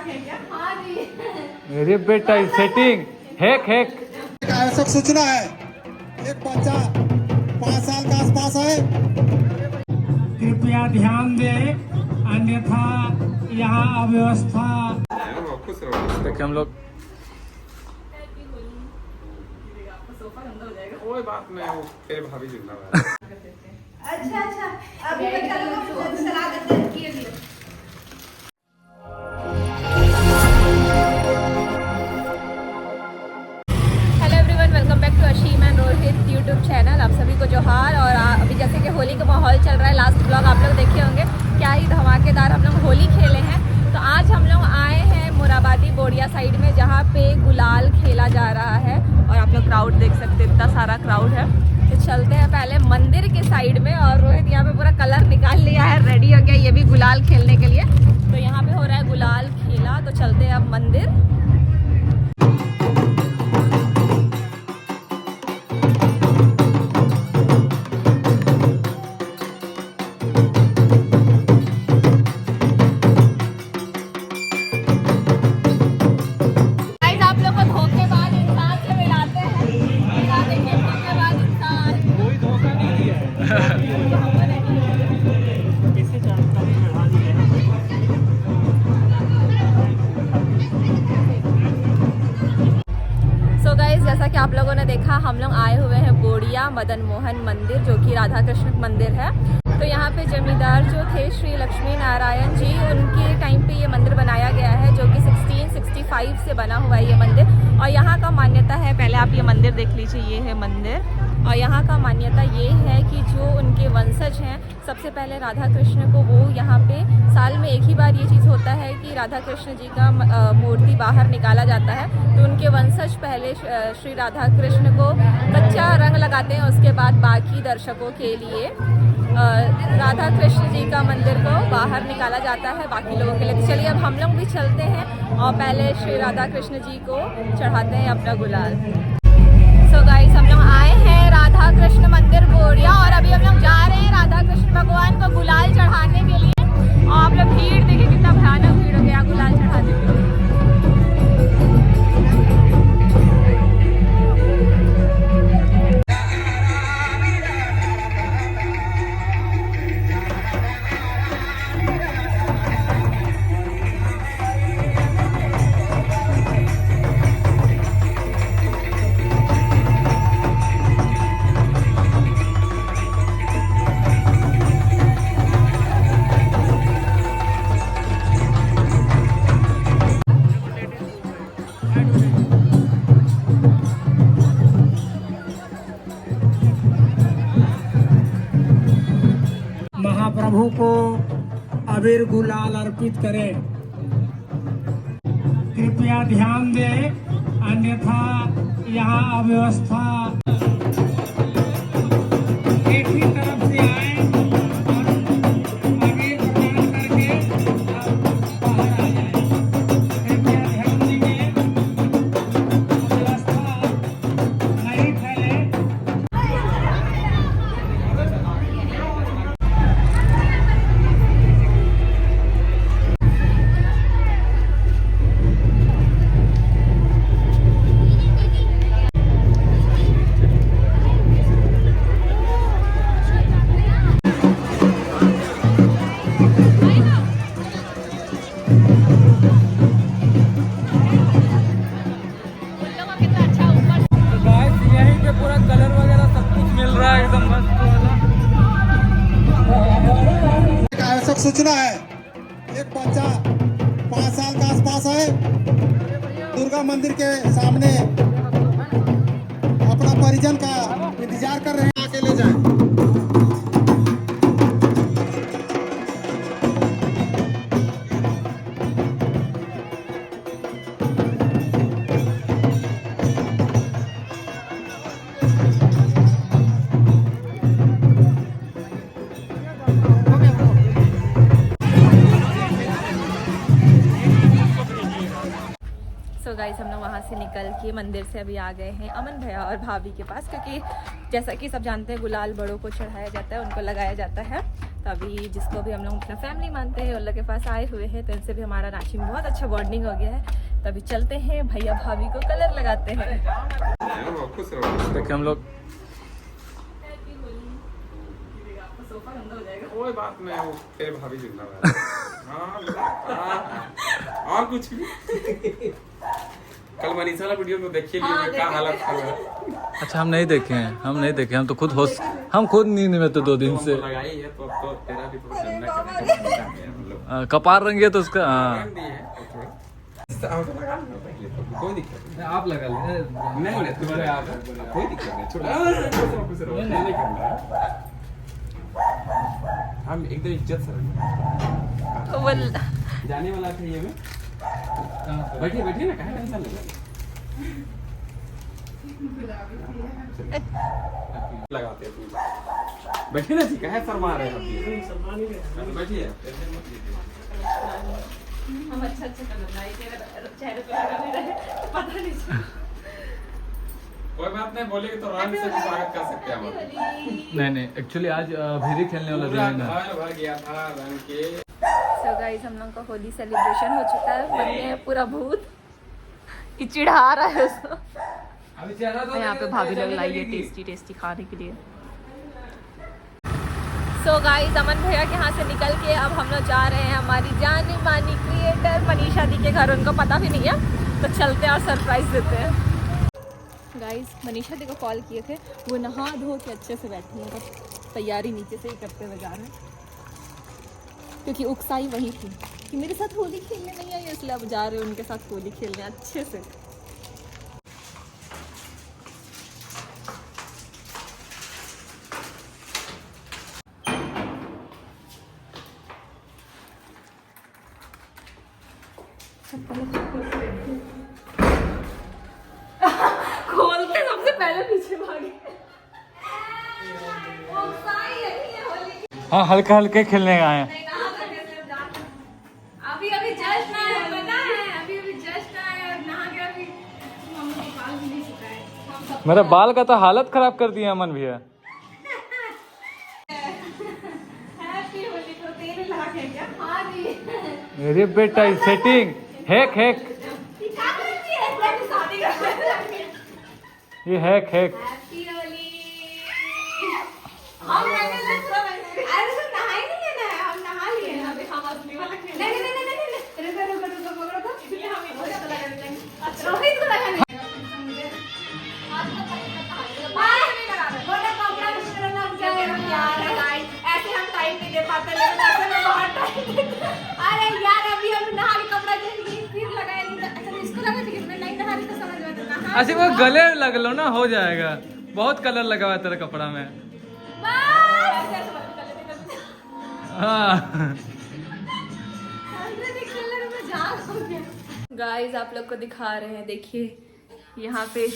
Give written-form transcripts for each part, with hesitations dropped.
मेरे बेटा setting hack hack. आवश्यक सूचना है, एक बच्चा 5 साल के आसपास है, कृपया ध्यान दें, अन्यथा यहाँ अव्यवस्था। देखिए हम लोग कोई बात नहीं, वो तेरे भाभी जिंदा है। अच्छा अभी बच्चा लोग को सलाह देते हैं कि hello everyone, welcome back to Ashim and Rohit YouTube channel. आप सभी को जोहार। और अभी जैसे कि होली का माहौल चल रहा है, लास्ट ब्लॉग आप लोग देखे होंगे, क्या ही धमाकेदार हम लोग होली खेले हैं। तो आज हम लोग आए हैं मुराबादी बोड़िया साइड में, जहाँ पे गुलाल खेला जा रहा है। और आप लोग क्राउड देख सकते हैं, इतना सारा क्राउड है। तो चलते हैं पहले मंदिर के साइड में। और रोहित यहाँ पे पूरा कलर निकाल लिया है, रेडी हो गया ये भी गुलाल खेलने के लिए। तो यहाँ पे हो रहा है गुलाल खेला। तो चलते हैं अब मंदिर। जैसा कि आप लोगों ने देखा, हम लोग आए हुए हैं बोड़िया मदन मोहन मंदिर, जो कि राधा कृष्ण मंदिर है। तो यहाँ पे जमींदार जो थे श्री लक्ष्मी नारायण जी, उनके टाइम पे ये मंदिर बनाया गया है, जो कि 1665 से बना हुआ है ये मंदिर। और यहाँ का मान्यता है, पहले आप ये मंदिर देख लीजिए, ये है मंदिर। और यहाँ का मान्यता ये है कि जो उनके वंशज हैं, सबसे पहले राधा कृष्ण को वो यहाँ पे साल में एक ही बार ये चीज़ होता है कि राधा कृष्ण जी का मूर्ति बाहर निकाला जाता है। तो उनके वंशज पहले श्री राधा कृष्ण को कच्चा रंग लगाते हैं, उसके बाद बाकी दर्शकों के लिए राधा कृष्ण जी का मंदिर को बाहर निकाला जाता है बाकी लोगों के लिए। तो चलिए अब हम लोग भी चलते हैं और पहले श्री राधा कृष्ण जी को चढ़ाते हैं अपना गुलाल। सो गाइस, हम लोग आए हैं राधा कृष्ण मंदिर बोड़िया, और अभी हम लोग जा रहे हैं राधा कृष्ण भगवान को गुलाल चढ़ाने के लिए। और आप लोग भीड़ देखिए, कितना भयानक भीड़ हो गया गुलाल चढ़ाने के लिए। महाप्रभु को अबीर गुलाल अर्पित करें। कृपया ध्यान दें, अन्यथा यहाँ अव्यवस्था। एक ही तरफ से आए और अबीर प्रदान करके बाहर आ जाए। कृपया ध्यान दीजिए, अव्यवस्था नहीं फैले। आवश्यक सूचना है, एक बच्चा 5 साल के आसपास है, दुर्गा मंदिर के सामने अपना परिजन का इंतजार कर रहे हैं, आके ले जाए। सो गाइस, हम लोग वहाँ से निकल के मंदिर से अभी आ गए हैं अमन भैया और भाभी के पास, क्योंकि जैसा कि सब जानते हैं गुलाल बड़ों को चढ़ाया जाता है, उनको लगाया जाता है। तो अभी जिसको भी हम लोग अपना फैमिली मानते हैं उन लोग के पास आए हुए हैं, तो इनसे भी हमारा रांची में बहुत अच्छा बॉन्डिंग हो गया है। तो अभी चलते हैं, भैया भाभी को कलर लगाते हैं। खुश रहो। देखिए हम लोग कोई बात नहीं, वो तेरे भाभी जिंदाबाद। हाँ, और कुछ भी। कल मनीषा वाला वीडियो को देखिए लिए क्या हालत था। अच्छा हम नहीं देखे हैं, हम तो खुद हम खुद नींद में तो 2 दिन से लगाई है तो अब तो तेरा भी थोड़ा गंदा करेगा हम लोग। कपार रंगे तो उसका रंग दिए हैं तो थोड़ा तो लगा लो पहले, तो कोई दिक्कत नहीं। आप लगा नहीं तुम्हारे आप कोई दिक्कत नहीं, छोटा खुश रहो, नहीं करना। हम एकदम इज्जत से जाने वाला था ये में। बैठिए बैठिए ना, कहाँ टेंशन लगा लगाते हैं पूरा। बैठिए ना जी, कहाँ शर्मा रहे हैं? बैठिए, हम अच्छा चेहरे पे लगा नहीं रहे, पता नहीं। कोई बात नहीं, बोलेगी तो रंग से भी स्वागत कर सकते हैं हम। नहीं एक्चुअली आज भीरी खेलने वाला दिन पूरा है ना। घर भर गया था रंग के। सो गाइस हम लोग का होली सेलिब्रेशन हो चुका है, बन गए हैं पूरा भूत कि चिढ़ा रहा है उसको। और यहाँ पे भाभी लोग लाई है टेस्टी खाने के लिए। सो गाइस अमन भैया के यहाँ से निकल के अब हम लोग जा रहे हैं हमारी जानी मानी क्रिएटर मनीषा दी के घर। उनको पता भी नहीं है, तो चलते हैं और सरप्राइज देते हैं। गाइस मनीषा दी को कॉल किए थे, वो नहा धो के अच्छे से बैठी है, बस तैयारी नीचे से ही करते हुए जा रहे हैं, क्योंकि उकसाई वही थी कि मेरे साथ होली खेलने नहीं आई, इसलिए अब जा रहे हैं उनके साथ होली खेलने अच्छे से। खोल के सबसे पहले पीछे भागे। हाँ हल्का हल्के खेलने आए हैं। अभी जस्ट आए हैं, पता है? अभी जस्ट आए हैं, नहा के अभी मम्मी के बाल भी नहीं सुखाए। मेरे बाल का तो हालत खराब कर दिया अमन भैया। हैप्पी होली को तेल लगा के क्या? हाँ जी। मेरे बेटा सेटिंग हैक ये क्या करती है? मैं शादी कर ये हैक हैप्पी होली। हम अरे तो नहा ही नहीं लेना है, हम नहा लिए हैं अभी। हम असली वाला खेल। नहीं रुको इसलिए हम इनको लगा देंगे। अच्छा रोहित को लगाने ऐसे हम टाइम नहीं दे पाते, लेकिन ऐसे में बहुत टाइम। अरे यार अभी हम नहा के कपड़ा चेंज फिर लगाए नहीं। अच्छा इसको लगा थी, इसमें नहीं नहा रही तो समझ में तो नहा। अच्छा वो गले लग लो ना, हो जाएगा। बहुत कलर लगा हुआ है तेरे कपड़ा में। हाँ गाइस आप लोग को दिखा रहे हैं, देखिए यहाँ पे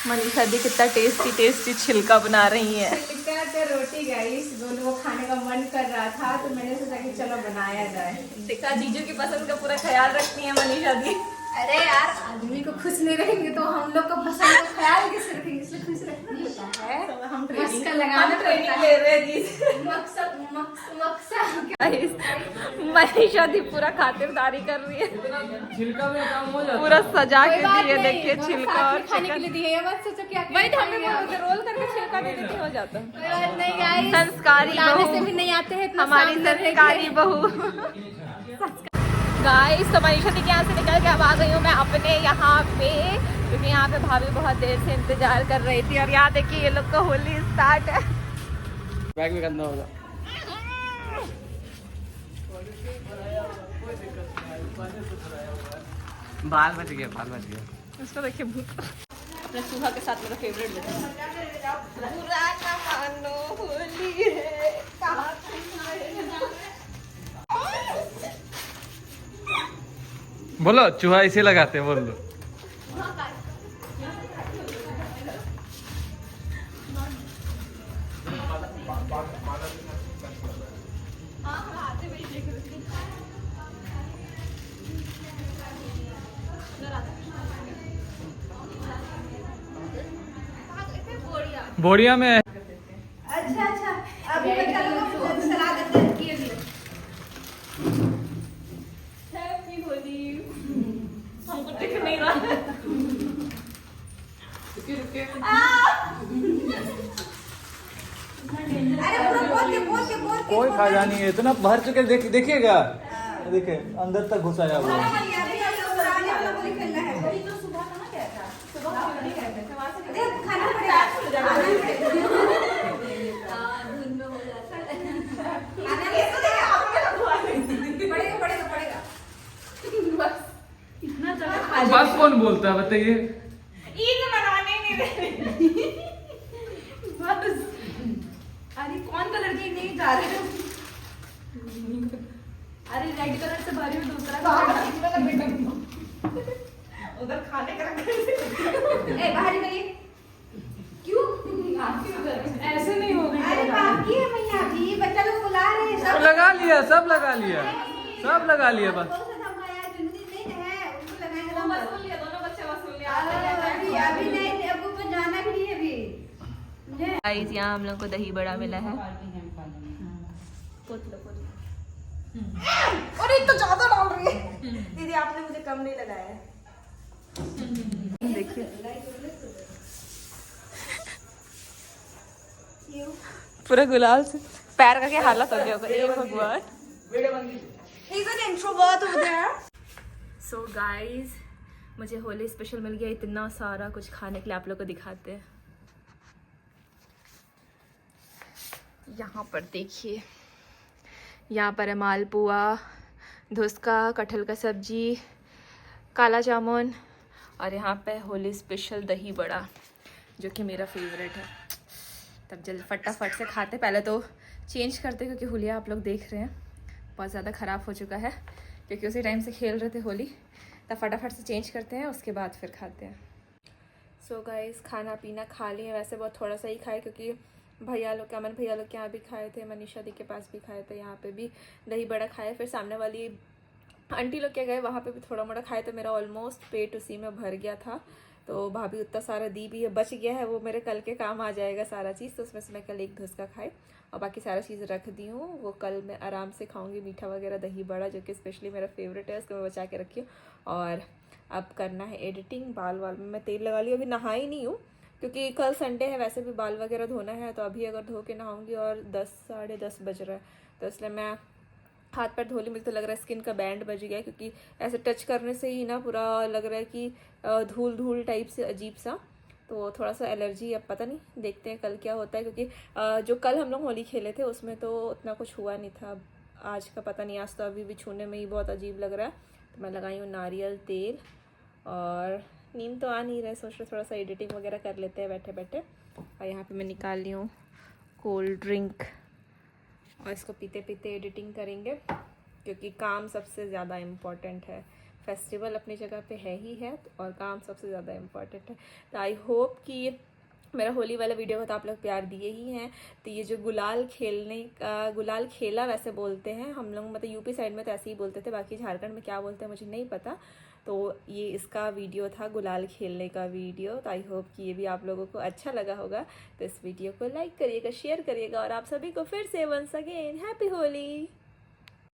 मनीषा दी कितना टेस्टी छिलका बना रही है। छिलका तो रोटी गाइस दोनों को खाने का मन कर रहा था, तो मैंने सोचा कि चलो बनाया जाए। देखा जीजू की पसंद का पूरा ख्याल रखती है मनीषा दी। अरे यार आदमी को खुश नहीं रहेंगे तो हम लोग का पसंद का ख्याल कैसे रखेंगे, इसलिए खुश रखना होता है। तो हम मस्का लगाना ट्रेनिंग ले रहे हैं जी। मकसद मनीषा दी पूरा खातिरदारी कर रही है, छिलका में काम हो जाता पूरा सजा के दी है। देखिए छिलका और खाने के लिए दी है, ये मत सोचो क्या वही तो हमें रोल करके छिलका दे देती हो जाता। कोई बात नहीं गाइस, संस्कारी बुलाने बहू से भी नहीं आते हैं इतना हमारी सामने रह के। संस्कारी बहू। गाइस तो मनीषा दी के यहाँ से निकल के अब आ गई हूँ मैं अपने यहाँ पे, क्योंकि यहाँ पे भाभी बहुत देर से इंतजार कर रही थी। और यहाँ देखिए ये लोग का होली स्टार्ट है। बैग में गंदा होगा। बाल बच गया। उसको देखिए भूत अपने सुहा के साथ मेरा फेवरेट लगता है। पुराना मानो होली है कहाँ बोलो चूहा इसे लगाते हैं, बोल दो। बोड़िया में अच्छा अभी बच्चा लोग को सलाद खा जानी है, इतना भर चुके देखिएगा, देखिए अंदर तक घुसाया हुआ है। बस कौन बोलता है बताइए? ईद मनाने नहीं दे रहे। बस अरे कौन कलर की नहीं जा रहे? अरे रेड कलर से भरी हुई दूसरा उधर खाने का ए बाहर निकलिए। क्यों ऐसे नहीं हो गई? अरे बाकी है भैया जी, बच्चा लोग बुला रहे हैं। सब लगा लिया, सब लगा लिया, सब लगा लिया बस। गाइस यहाँ हम लोग को दही बड़ा मिला है। अरे तो ज्यादा डाल रही है दीदी, आपने मुझे कम नहीं लगाया है। देखिए पूरा गुलाल से पैर का क्या हालत हो गया होगा, हे भगवान। सो गाइस मुझे होली स्पेशल मिल गया इतना सारा कुछ खाने के लिए, आप लोग को दिखाते हैं। यहाँ पर देखिए, यहाँ पर है मालपुआ, धुसका, कटहल का सब्जी, काला जामुन, और यहाँ पे होली स्पेशल दही बड़ा जो कि मेरा फेवरेट है। तब जल्द फटाफट से खाते, पहले तो चेंज करते क्योंकि होलिया आप लोग देख रहे हैं बहुत ज़्यादा ख़राब हो चुका है, क्योंकि उसी टाइम से खेल रहे थे होली। तब फटाफट से चेंज करते हैं, उसके बाद फिर खाते हैं। सो गाइस खाना पीना खा लिए, वैसे बहुत थोड़ा सा ही खाए क्योंकि भैया लोग के, अमन भैया लोग के यहाँ भी खाए थे, मनीषा दी के पास भी खाए थे, यहाँ पे भी दही बड़ा खाए। फिर सामने वाली आंटी लोग के गए, वहाँ पे भी थोड़ा मोड़ा खाए, तो मेरा ऑलमोस्ट पेट उसी में भर गया था। तो भाभी उतना सारा दी भी है, बच गया है, वो मेरे कल के काम आ जाएगा सारा चीज़। तो उसमें से मैं कल एक धुसका खाए और बाकी सारा चीज़ रख दी हूँ, वो कल मैं आराम से खाऊंगी। मीठा वगैरह दही बड़ा जो कि स्पेशली मेरा फेवरेट है, उसको मैं बचा के रखी हूँ। और अब करना है एडिटिंग। बाल में मैं तेल लगा ली, अभी नहाई नहीं हूँ क्योंकि कल संडे है, वैसे भी बाल वगैरह धोना है। तो अभी अगर धो के नहाऊंगी और 10 साढ़े 10 बज रहा है, तो इसलिए मैं हाथ पैर धो ली। मुझे तो लग रहा है स्किन का बैंड बज गया, क्योंकि ऐसे टच करने से ही ना पूरा लग रहा है कि धूल धूल टाइप से अजीब सा। तो थोड़ा सा एलर्जी, अब पता नहीं, देखते हैं कल क्या होता है। क्योंकि जो कल हम लोग होली खेले थे उसमें तो उतना कुछ हुआ नहीं था, आज का पता नहीं। आज तो अभी भी छूने में ही बहुत अजीब लग रहा है। तो मैं लगाई हूँ नारियल तेल, और नींद तो आ नहीं रहा है, सोच रहे थोड़ा सा एडिटिंग वगैरह कर लेते हैं बैठे बैठे। और यहाँ पे मैं निकाल ली हूँ कोल्ड ड्रिंक, और इसको पीते पीते एडिटिंग करेंगे, क्योंकि काम सबसे ज़्यादा इम्पॉर्टेंट है। फेस्टिवल अपनी जगह पे है ही है, और काम सबसे ज़्यादा इम्पॉर्टेंट है। तो आई होप कि मेरा होली वाला वीडियो को तो आप लोग प्यार दिए ही हैं। तो ये जो गुलाल खेलने का, गुलाल खेला वैसे बोलते हैं हम लोग, मतलब यूपी साइड में तो ऐसे ही बोलते थे, बाकी झारखंड में क्या बोलते हैं मुझे नहीं पता। तो ये इसका वीडियो था, गुलाल खेलने का वीडियो। तो आई होप कि ये भी आप लोगों को अच्छा लगा होगा। तो इस वीडियो को लाइक करिएगा, शेयर करिएगा, और आप सभी को फिर से वंस अगेन हैप्पी होली।